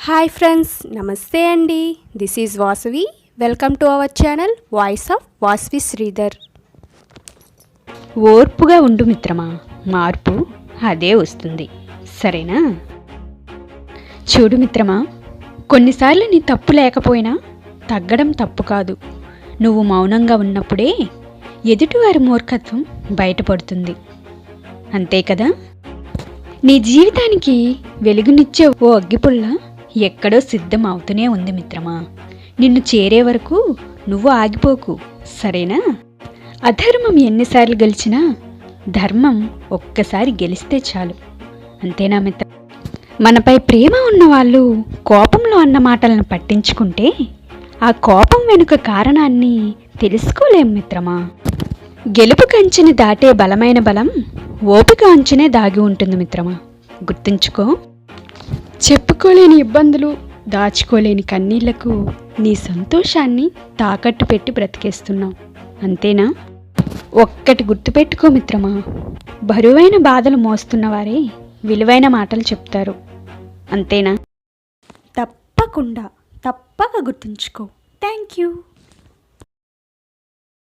Hi friends, నమస్తే అండి. This is Vasavi. Welcome to our channel voice of Vasavi Sridhar. ఓర్పుగా ఉండు మిత్రమా, మార్పు అదే వస్తుంది, సరేనా? చూడు మిత్రమా, కొన్నిసార్లు నీ తప్పు లేకపోయినా తగ్గడం తప్పు కాదు. నువ్వు మౌనంగా ఉన్నప్పుడే ఎదుటివారి మూర్ఖత్వం బయటపడుతుంది, అంతే కదా? నీ జీవితానికి వెలుగునిచ్చే ఓ అగ్గిపుల్ల ఎక్కడో సిద్ధం అవుతూనే ఉంది మిత్రమా. నిన్ను చేరే వరకు నువ్వు ఆగిపోకు, సరేనా? అధర్మం ఎన్నిసార్లు గెలిచినా ధర్మం ఒక్కసారి గెలిస్తే చాలు, అంతేనా మిత్ర? మనపై ప్రేమ ఉన్నవాళ్ళు కోపంలో అన్న మాటలను పట్టించుకుంటే ఆ కోపం వెనుక కారణాన్ని తెలుసుకోలేం మిత్రమా. గెలుపు కంచెని దాటే బలమైన బలం ఓపిక అంచునే దాగి ఉంటుంది మిత్రమా, గుర్తుంచుకో. చెప్పుకోలేని ఇబ్బందులు, దాచుకోలేని కన్నీళ్లకు నీ సంతోషాన్ని తాకట్టు పెట్టి బ్రతికేస్తున్నావు, అంతేనా? ఒక్కటి గుర్తుపెట్టుకో మిత్రమా, బరువైన బాధలు మోస్తున్నవారే విలువైన మాటలు చెప్తారు, అంతేనా? తప్పక గుర్తుంచుకో. Thank you.